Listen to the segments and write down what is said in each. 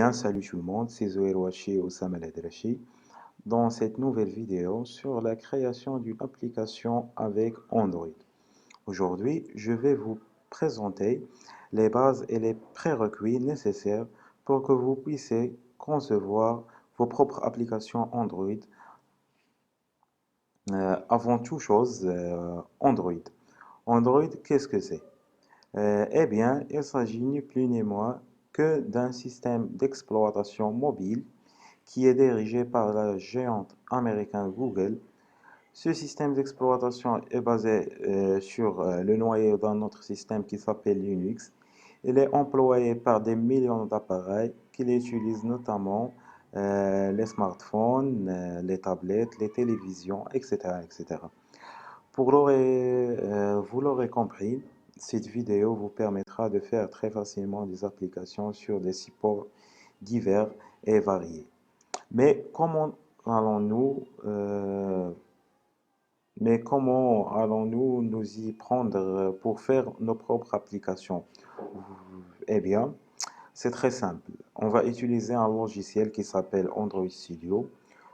bien, salut tout le monde, c'est Zoé Wachi ou Samuel Edrachi dans cette nouvelle vidéo sur la création d'une application avec Android. Aujourd'hui, je vais vous présenter les bases et les prérequis nécessaires pour que vous puissiez concevoir vos propres applications Android. Avant toute chose, Android. Android, qu'est-ce que c'est? Eh bien, il s'agit ni plus ni moins que d'un système d'exploitation mobile qui est dirigé par la géante américaine Google. Ce système d'exploitation est basé sur le noyau d'un autre système qui s'appelle Linux. Il est employé par des millions d'appareils qui l'utilisent notamment les smartphones, les tablettes, les télévisions, etc., etc. Vous l'aurez compris, cette vidéo vous permettra de faire très facilement des applications sur des supports divers et variés. Mais comment allons-nous nous y prendre pour faire nos propres applications? Eh bien, c'est très simple. On va utiliser un logiciel qui s'appelle Android Studio.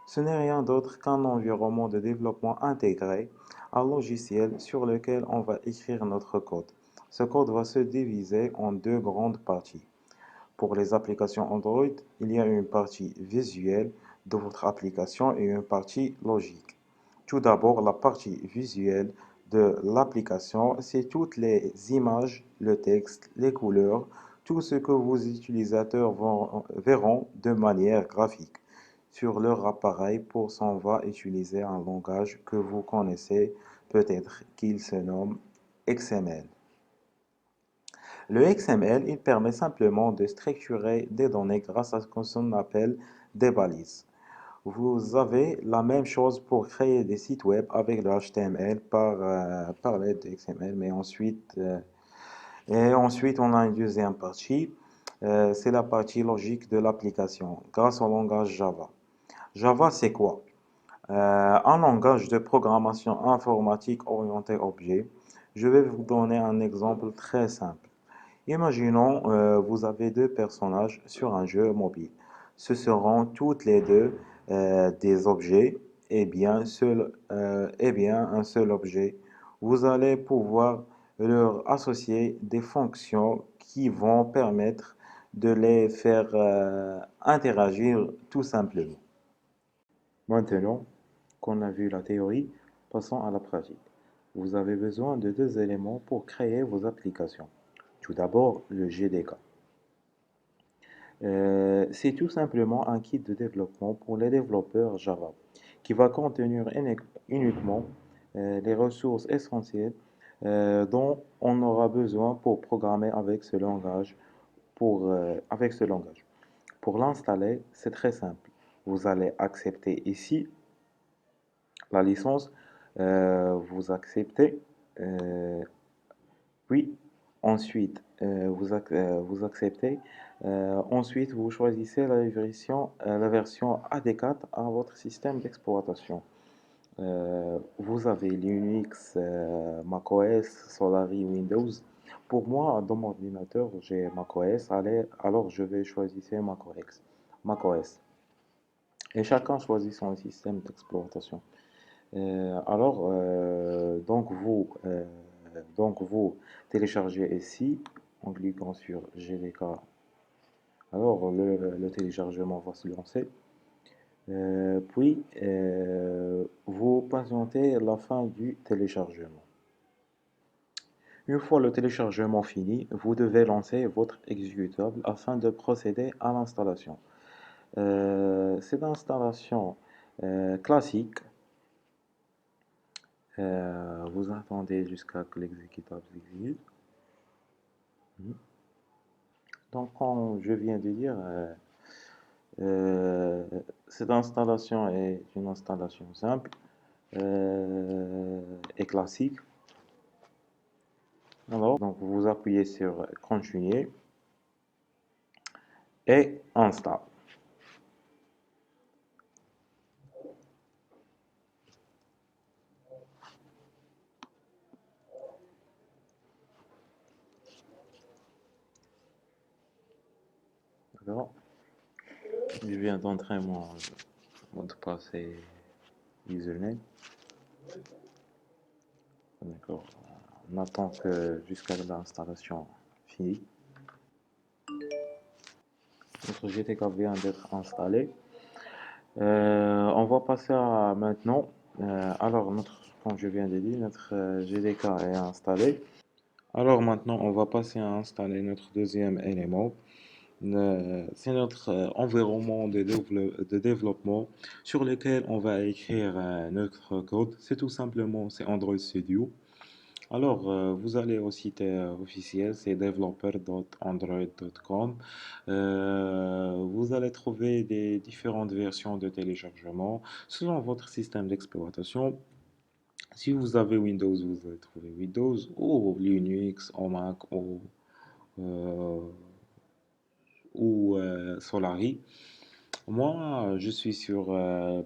Ce n'est rien d'autre qu'un environnement de développement intégré, un logiciel sur lequel on va écrire notre code. Ce code va se diviser en deux grandes parties. Pour les applications Android, il y a une partie visuelle de votre application et une partie logique. Tout d'abord, la partie visuelle de l'application, c'est toutes les images, le texte, les couleurs, tout ce que vos utilisateurs verront de manière graphique sur leur appareil. Pour ça, on va utiliser un langage que vous connaissez peut-être, qu'il se nomme XML. Le XML, il permet simplement de structurer des données grâce à ce qu'on appelle des balises. Vous avez la même chose pour créer des sites web avec le HTML par l'aide de XML, mais ensuite on a une deuxième partie, c'est la partie logique de l'application grâce au langage Java. Java, c'est quoi? Un langage de programmation informatique orienté objet. Je vais vous donner un exemple très simple. Imaginons, vous avez deux personnages sur un jeu mobile. Ce seront toutes les deux des objets et bien un seul objet. Vous allez pouvoir leur associer des fonctions qui vont permettre de les faire interagir tout simplement. Maintenant qu'on a vu la théorie, passons à la pratique. Vous avez besoin de deux éléments pour créer vos applications. Tout d'abord, le GDK. C'est tout simplement un kit de développement pour les développeurs Java qui va contenir uniquement les ressources essentielles dont on aura besoin pour programmer avec ce langage. Pour l'installer, c'est très simple. Vous allez accepter ici la licence, vous acceptez, puis ensuite vous acceptez. Ensuite, vous choisissez la version adéquate à votre système d'exploitation. Vous avez Linux, macOS, Solaris, Windows. Pour moi, dans mon ordinateur, j'ai macOS. Alors, je vais choisir macOS. Et chacun choisit son système d'exploitation. Donc vous téléchargez ici en cliquant sur GDK. Alors le téléchargement va se lancer. Puis vous patientez la fin du téléchargement. Une fois le téléchargement fini, vous devez lancer votre exécutable afin de procéder à l'installation. Cette installation classique. Vous attendez jusqu'à que l'exécutable exécute. Donc, comme je viens de dire, cette installation est une installation simple et classique. Alors, donc vous appuyez sur Continuer et Install. D'accord. Je viens d'entrer mon mot de passe et username. D'accord. On attend que jusqu'à l'installation finie. Notre GTK vient d'être installé. On va passer à maintenant. Alors, comme je viens de dire, notre GDK est installé. Alors maintenant, on va passer à installer notre deuxième élément. C'est notre environnement de développement sur lequel on va écrire notre code. C'est tout simplement, c'est Android Studio. Alors, vous allez au site officiel, c'est developer.android.com. Vous allez trouver des différentes versions de téléchargement selon votre système d'exploitation. Si vous avez Windows, vous allez trouver Windows ou Linux ou Mac euh, ou Solari. Moi, je suis sur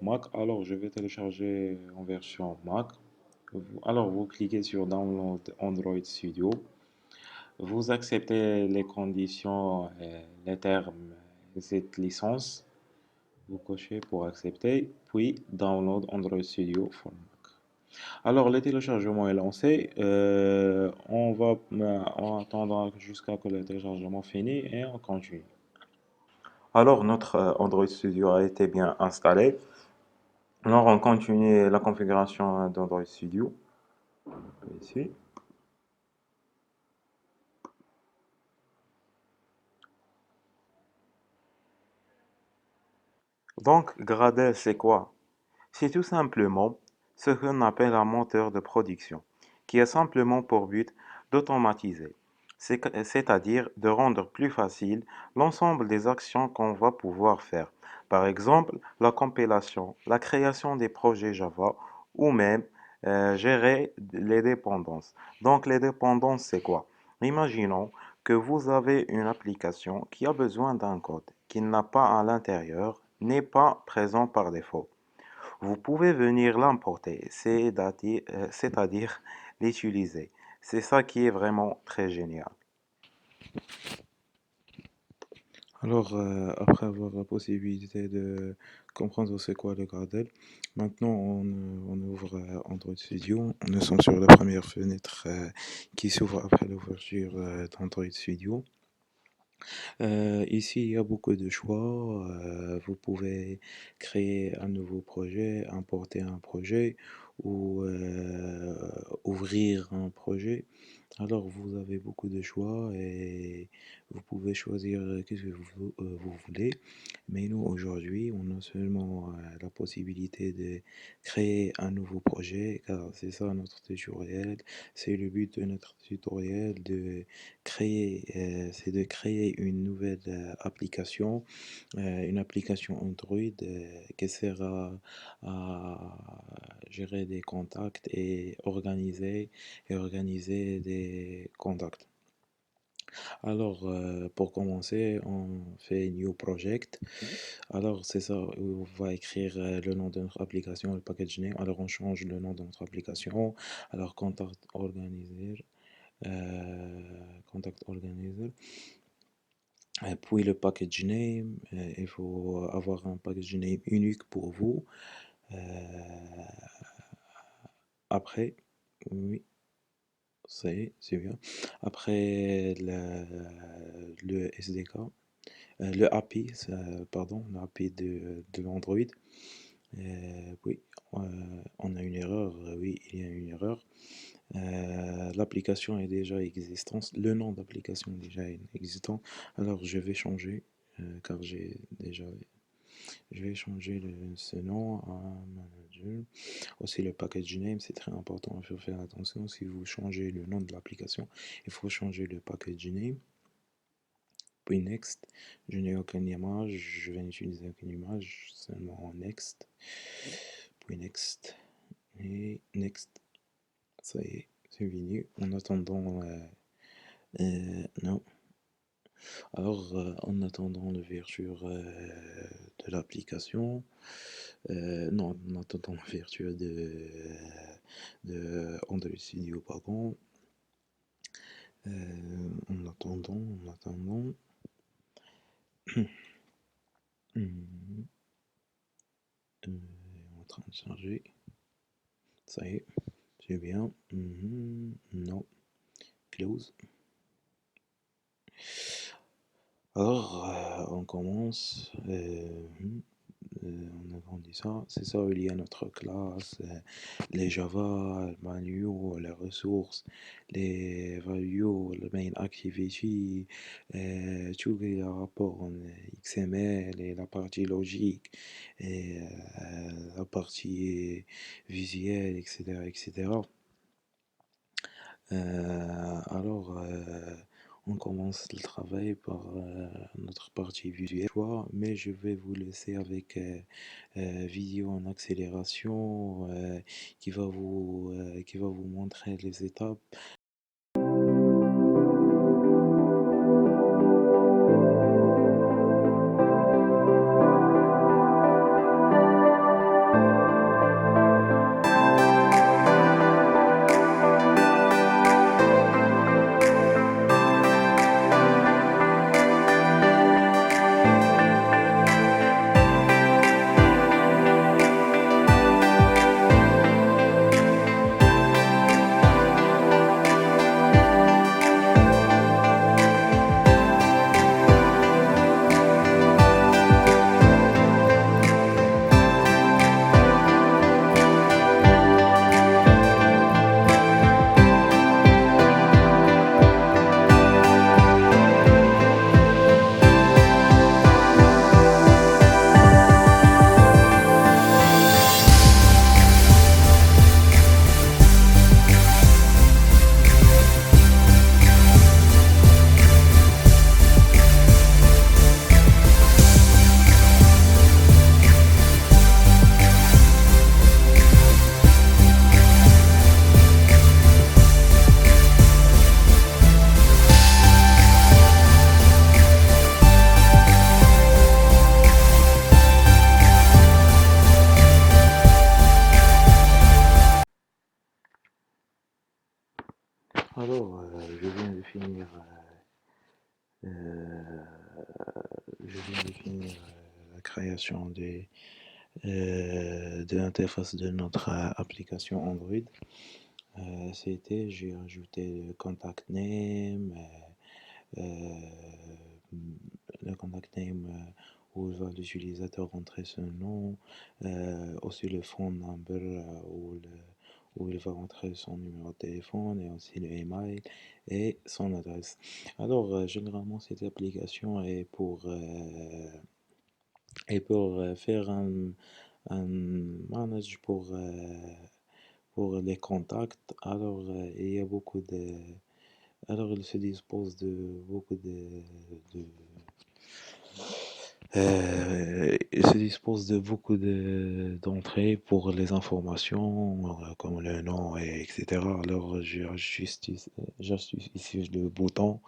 Mac, alors je vais télécharger en version Mac. Alors, vous cliquez sur Download Android Studio. Vous acceptez les conditions et les termes de cette licence. Vous cochez pour accepter, puis Download Android Studio for Mac. Alors, le téléchargement est lancé. On attendra jusqu'à que le téléchargement finisse et on continue. Alors, notre Android Studio a été bien installé. Alors, on continue la configuration d'Android Studio. Ici. Donc, Gradle, c'est quoi? C'est tout simplement ce qu'on appelle un moteur de production, qui a simplement pour but d'automatiser, c'est-à-dire de rendre plus facile l'ensemble des actions qu'on va pouvoir faire. Par exemple, la compilation, la création des projets Java ou même gérer les dépendances. Donc les dépendances, c'est quoi? Imaginons que vous avez une application qui a besoin d'un code qui n'a pas à l'intérieur, n'est pas présent par défaut. Vous pouvez venir l'importer, c'est-à-dire l'utiliser. C'est ça qui est vraiment très génial. Alors, après avoir la possibilité de comprendre c'est quoi le Gradle, maintenant on ouvre Android Studio. Nous sommes sur la première fenêtre qui s'ouvre après l'ouverture d'Android Studio. Ici, il y a beaucoup de choix. Vous pouvez créer un nouveau projet, importer un projet ou ouvrir un projet. Alors, vous avez beaucoup de choix et vous pouvez choisir qu'est-ce que vous voulez. Mais nous, aujourd'hui, on a seulement la possibilité de créer un nouveau projet, car c'est ça notre tutoriel. C'est le but de notre tutoriel c'est de créer une nouvelle application, une application Android qui sert à gérer des contacts et organiser des contacts. Alors, pour commencer, on fait New Project. Alors, c'est ça, on va écrire le nom de notre application, le package name. Alors, on change le nom de notre application. Alors, contact organizer. Puis le package name, il faut avoir un package name unique pour vous. Euh, après, oui, c'est bien. Après le SDK, le API, pardon, l'API de l'Android. Oui, on a une erreur. Oui, il y a une erreur. L'application est déjà existante. Le nom d'application est déjà existant. Alors, je vais changer, car je vais changer ce nom à manager. Aussi, le package name, c'est très important. Il faut faire attention. Si vous changez le nom de l'application, il faut changer le package name. Puis next, je n'ai aucune image, je vais n'utiliser aucune image, seulement next. Puis next, et next, ça y est, c'est fini. En attendant, non. Alors, en attendant l'ouverture de l'application, non, en attendant l'ouverture de Android Studio, pardon, en attendant, train de charger. Ça y est, c'est bien. Non, close. Alors, on commence. On agrandit ça. C'est ça, il y a notre classe, les Java, le menu, les ressources, les values, le main activity, tous les rapports en XML et la partie logique et la partie visuelle, etc., etc. Alors, on commence le travail par notre partie visuelle, mais je vais vous laisser avec vidéo en accélération qui va vous montrer les étapes. Alors, euh, je viens de finir la création de l'interface de notre application Android. J'ai ajouté le contact name, le contact name où va l'utilisateur rentrer son nom, aussi le phone number où il va rentrer son numéro de téléphone et aussi le email et son adresse. Alors, généralement, cette application est pour faire un manage pour les contacts. Alors, il y a beaucoup de. Alors, il se dispose de beaucoup il se dispose de beaucoup d'entrées pour les informations, comme le nom, et etc. Alors, j'ajuste ici le bouton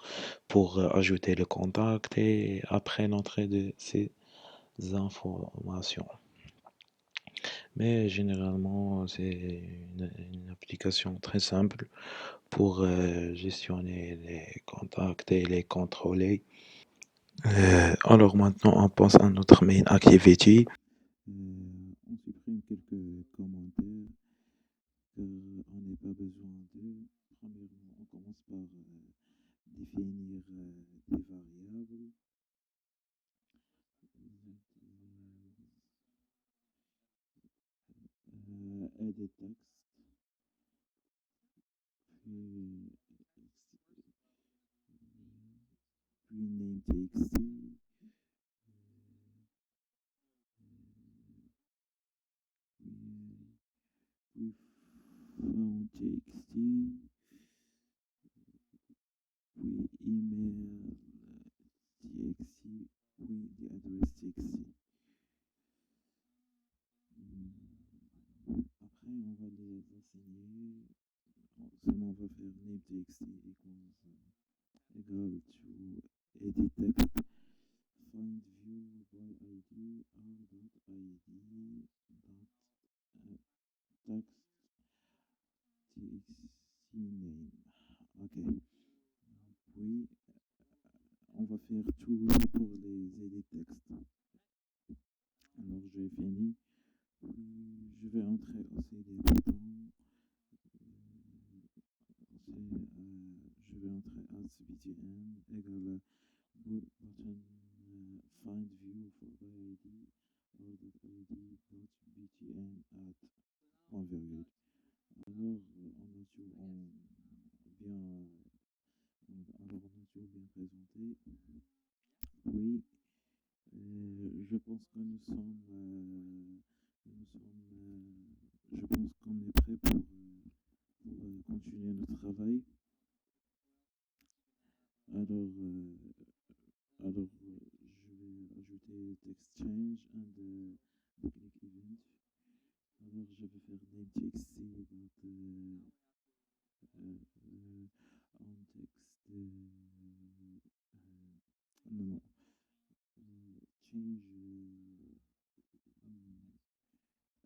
pour ajouter le contact et après l'entrée de ces informations. Mais généralement, c'est une application très simple pour gestionner les contacts et les contrôler. Alors maintenant, on passe à notre main activity. On supprime quelques commentaires on n'a pas besoin d'eux. Premièrement, on commence par définir des variables. Des textes, puis, puis name txt, puis found txt, puis email txt, puis the address txt. Après, on va les assigner. Seulement, on va faire name txt equal to edit text. Find view by id r.id text txt name. Ok. Puis, on va faire tout pour les edit textes. Alors, j'ai fini. Puis, je vais entrer aussi des boutons. Je vais entrer as btn égale button find view for id or id dot btn at point virgule. Alors, on a tout bien, alors on a tout bien présenté. Oui, je pense que je pense qu'on est prêt pour continuer notre travail. Alors, je vais ajouter text change and the click event. Alors, je vais faire name txt about on text non,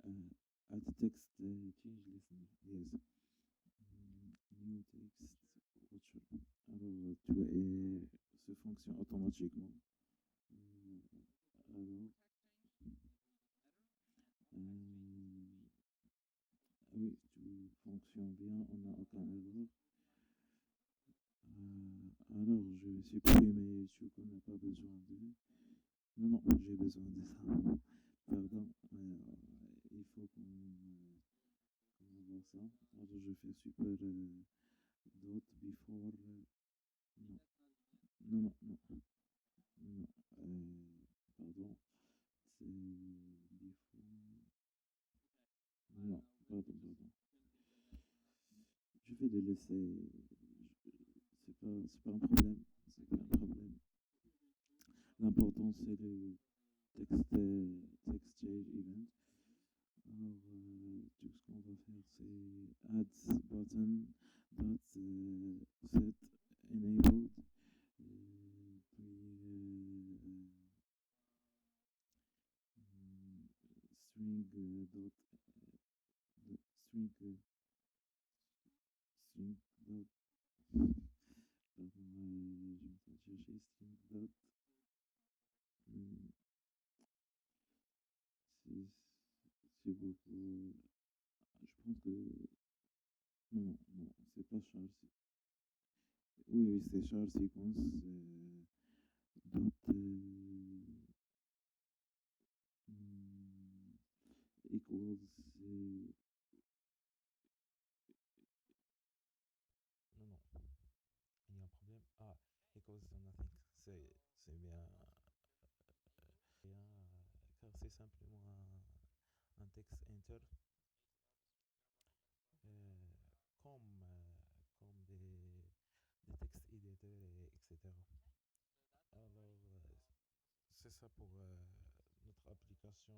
change add text change listener, yes. New text watcher. Alors, se fonctionne automatiquement. Alors, oui, tout fonctionne bien, on n'a aucun erreur. Alors, je vais supprimer ce qu'on n'a pas besoin de. Non, j'ai besoin de ça. Pardon, il faut qu'on voit ça. Alors, je fais super dot before. Non, non, non, non, non. Pardon, c'est before. Non, pardon. Je vais le laisser. C'est pas un problème. C'est pas un problème. L'important, c'est le text change event. Alors, tout ce qu'on va faire, c'est add button dot set enabled. Puis string dot string dot pardon, je vais chercher string dot c'est beaucoup. Je pense que non, c'est pas charge. Oui, c'est charge sequence dot equals non, il y a un problème. Ah, equals nothing. C'est bien, car c'est simplement un texte enter euh, comme, comme des textes éditeurs, etc. Alors, c'est ça pour notre application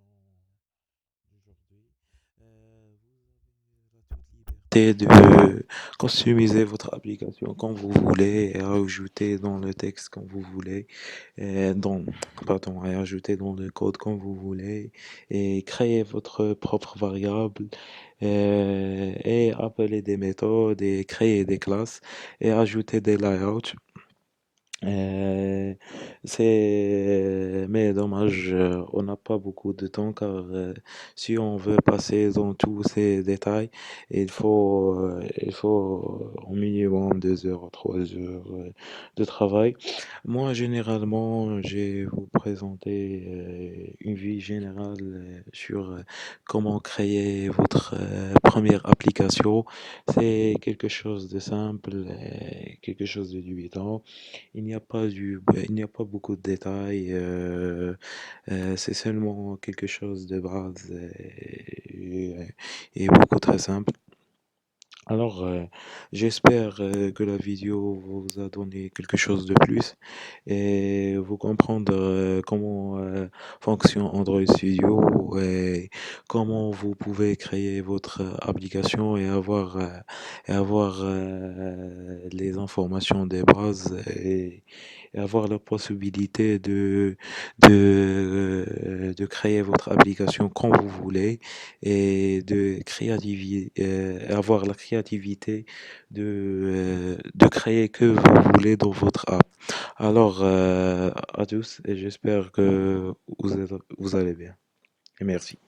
d'aujourd'hui. Vous avez la toute liberté de customiser votre application comme vous voulez et ajouter dans le texte comme vous voulez, et pardon, et ajouter dans le code comme vous voulez et créer votre propre variable et appeler des méthodes et créer des classes et ajouter des layouts. Euh, mais dommage, on n'a pas beaucoup de temps car si on veut passer dans tous ces détails, il faut au minimum 2 heures ou 3 heures de travail. Moi, généralement, je vais vous présenter une vie générale sur comment créer votre première application. C'est quelque chose de simple, quelque chose de débutant. Il n'y a pas beaucoup de détails, c'est seulement quelque chose de base et beaucoup très simple. Alors, j'espère que la vidéo vous a donné quelque chose de plus et vous comprendre comment fonctionne Android Studio et comment vous pouvez créer votre application et avoir les informations des bases et avoir la possibilité de créer votre application comme vous voulez et avoir la créativité de créer que vous voulez dans votre app. Alors, à tous et j'espère que vous allez bien. Et merci.